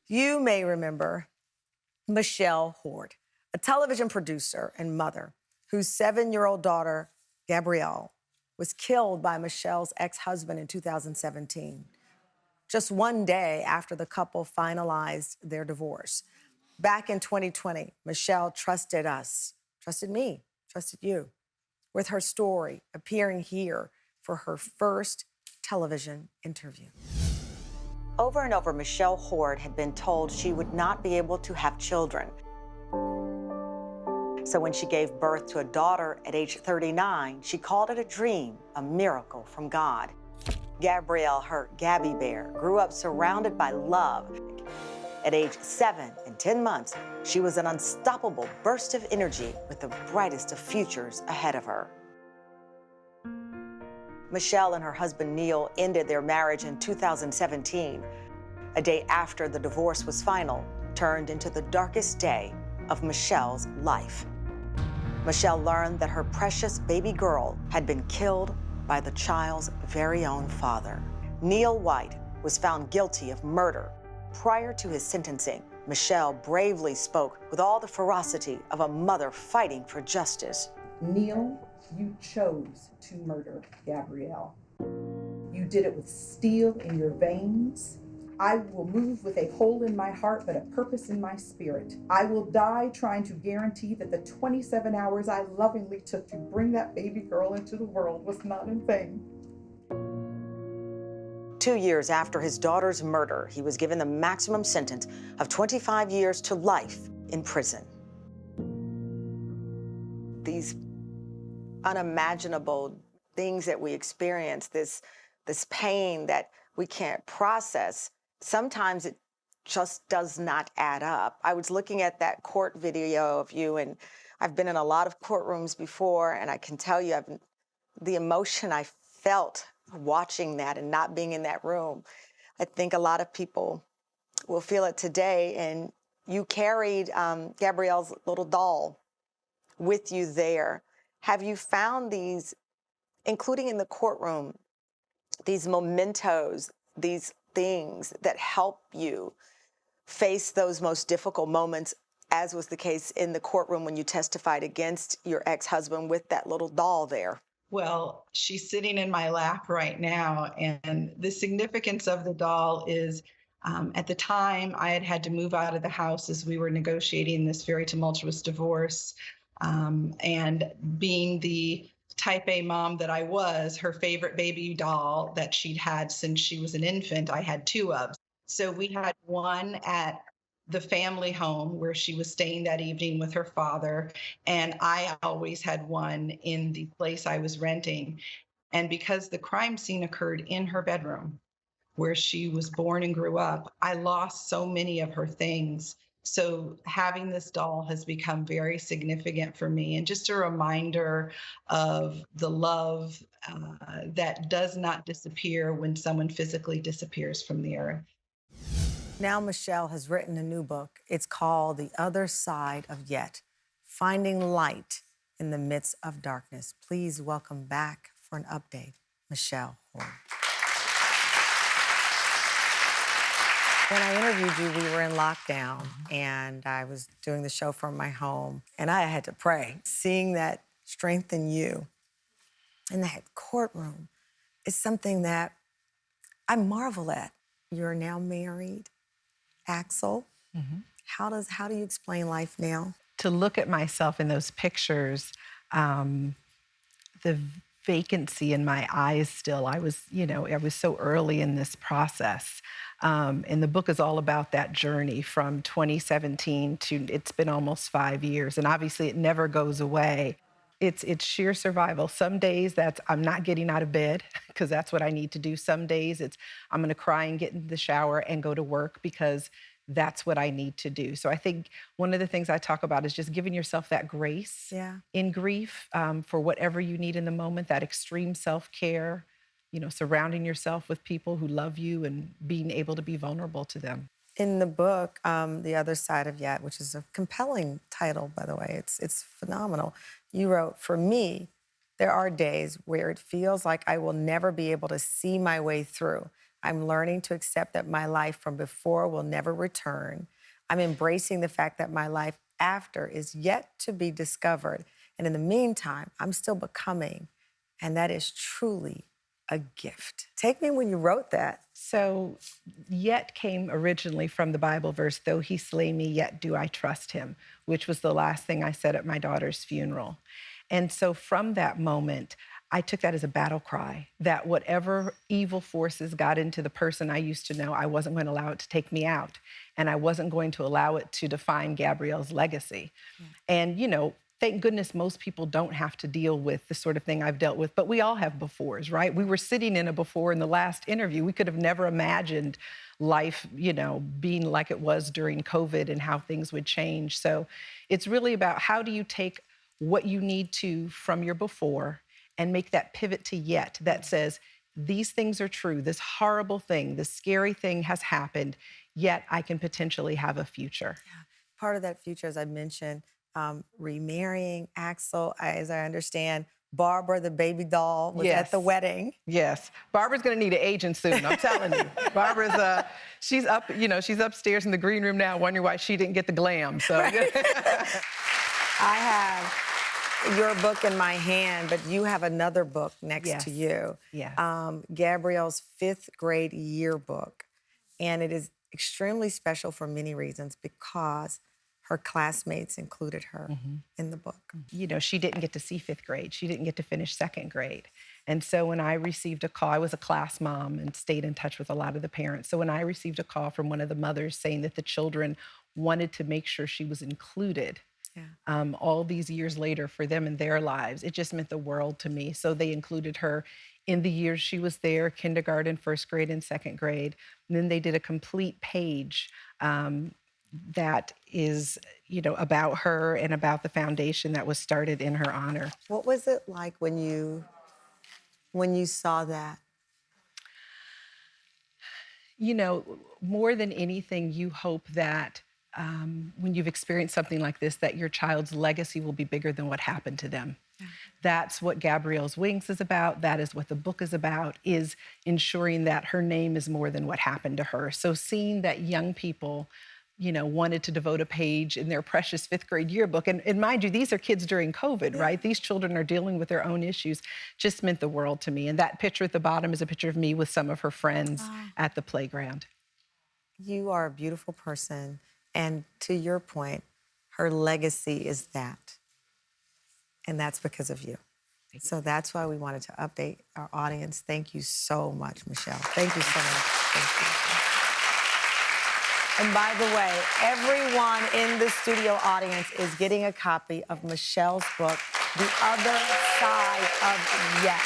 You may remember Michelle Hord, a television producer and mother whose 7-year-old daughter, Gabrielle, was killed by Michelle's ex-husband in 2017, just one day after the couple finalized their divorce. Back in 2020, Michelle trusted us, trusted me, trusted you, with her story appearing here for her first television interview. Over and over, Michelle Hord had been told she would not be able to have children. So when she gave birth to a daughter at age 39, she called it a dream, a miracle from God. Gabrielle, her Gabby Bear, grew up surrounded by love. At age 7 and 10 months, she was an unstoppable burst of energy with the brightest of futures ahead of her. Michelle and her husband Neil ended their marriage in 2017. A day after the divorce was final, turned into the darkest day of Michelle's life. Michelle learned that her precious baby girl had been killed by the child's very own father. Neil White was found guilty of murder. Prior to his sentencing, Michelle bravely spoke with all the ferocity of a mother fighting for justice. Neil, you chose to murder Gabrielle. You did it with steel in your veins. I will move with a hole in my heart, but a purpose in my spirit. I will die trying to guarantee that the 27 hours I lovingly took to bring that baby girl into the world was not in vain. 2 years after his daughter's murder, he was given the maximum sentence of 25 years to life in prison. These unimaginable things that we experience, this pain that we can't process, sometimes it just does not add up. I was looking at that court video of you, and I've been in a lot of courtrooms before, and I can tell you the emotion I felt watching that and not being in that room. I think a lot of people will feel it today, and you carried Gabrielle's little doll with you there. Have you found these, including in the courtroom, these mementos, these things that help you face those most difficult moments, as was the case in the courtroom when you testified against your ex-husband with that little doll there? Well, she's sitting in my lap right now, and the significance of the doll is at the time I had to move out of the house as we were negotiating this very tumultuous divorce. And being the type A mom that I was, her favorite baby doll that she'd had since she was an infant, I had 2 of. So we had one at the family home where she was staying that evening with her father, and I always had one in the place I was renting. And because the crime scene occurred in her bedroom where she was born and grew up, I lost so many of her things. So having this doll has become very significant for me, and just a reminder of the love that does not disappear when someone physically disappears from the earth. Now Michelle has written a new book. It's called The Other Side of Yet, Finding Light in the Midst of Darkness. Please welcome back for an update, Michelle Hord. When I interviewed you, we were in lockdown, and I was doing the show from my home, and I had to pray. Seeing that strength in you in that courtroom is something that I marvel at. You're now married, Axel. How do you explain life now? To look at myself in those pictures, the vacancy in my eyes still, I was so early in this process. And the book is all about that journey from 2017 to it's been almost 5 years. And obviously it never goes away. It's sheer survival. Some days I'm not getting out of bed because that's what I need to do. Some days I'm going to cry and get in the shower and go to work because that's what I need to do. So I think one of the things I talk about is just giving yourself that grace in grief for whatever you need in the moment, that extreme self-care, surrounding yourself with people who love you and being able to be vulnerable to them. In the book, The Other Side of Yet, which is a compelling title, by the way, it's phenomenal. You wrote, "For me, there are days where it feels like I will never be able to see my way through. I'm learning to accept that my life from before will never return. I'm embracing the fact that my life after is yet to be discovered. And in the meantime, I'm still becoming. And that is truly a gift. Take me when you wrote that. So, yet came originally from the Bible verse, though he slay me, yet do I trust him, which was the last thing I said at my daughter's funeral. And so from that moment, I took that as a battle cry, that whatever evil forces got into the person I used to know, I wasn't going to allow it to take me out. And I wasn't going to allow it to define Gabrielle's legacy. And, thank goodness most people don't have to deal with the sort of thing I've dealt with, but we all have befores, right? We were sitting in a before in the last interview. We could have never imagined life, being like it was during COVID and how things would change. So it's really about how do you take what you need to from your before and make that pivot to yet that says, these things are true. This horrible thing, this scary thing has happened, yet I can potentially have a future. Yeah. Part of that future, as I mentioned, remarrying Axel, as I understand, Barbara, the baby doll, was at the wedding. Yes. Barbara's going to need an agent soon, I'm telling you. Barbara's, she's up, she's upstairs in the green room now wondering why she didn't get the glam. So Right. I have your book in my hand, but you have another book next to you. Yes. Gabrielle's 5th grade yearbook. And it is extremely special for many reasons because her classmates included her in the book. She didn't get to see 5th grade. She didn't get to finish 2nd grade. And so when I received a call, I was a class mom and stayed in touch with a lot of the parents. So when I received a call from one of the mothers saying that the children wanted to make sure she was included all these years later for them in their lives, it just meant the world to me. So they included her in the years she was there, kindergarten, 1st grade, and 2nd grade. And then they did a complete page that is, about her and about the foundation that was started in her honor. What was it like when you saw that? More than anything, you hope that when you've experienced something like this, that your child's legacy will be bigger than what happened to them. That's what Gabrielle's Wings is about. That is what the book is about, is ensuring that her name is more than what happened to her. So seeing that young people wanted to devote a page in their precious 5th grade yearbook. And mind you, these are kids during COVID, right? These children are dealing with their own issues. Just meant the world to me. And that picture at the bottom is a picture of me with some of her friends at the playground. You are a beautiful person. And to your point, her legacy is that. And that's because of you. So that's why we wanted to update our audience. Thank you so much, Michelle. Thank you so much. Thank you. And by the way, everyone in the studio audience is getting a copy of Michelle's book, The Other Side of Yes.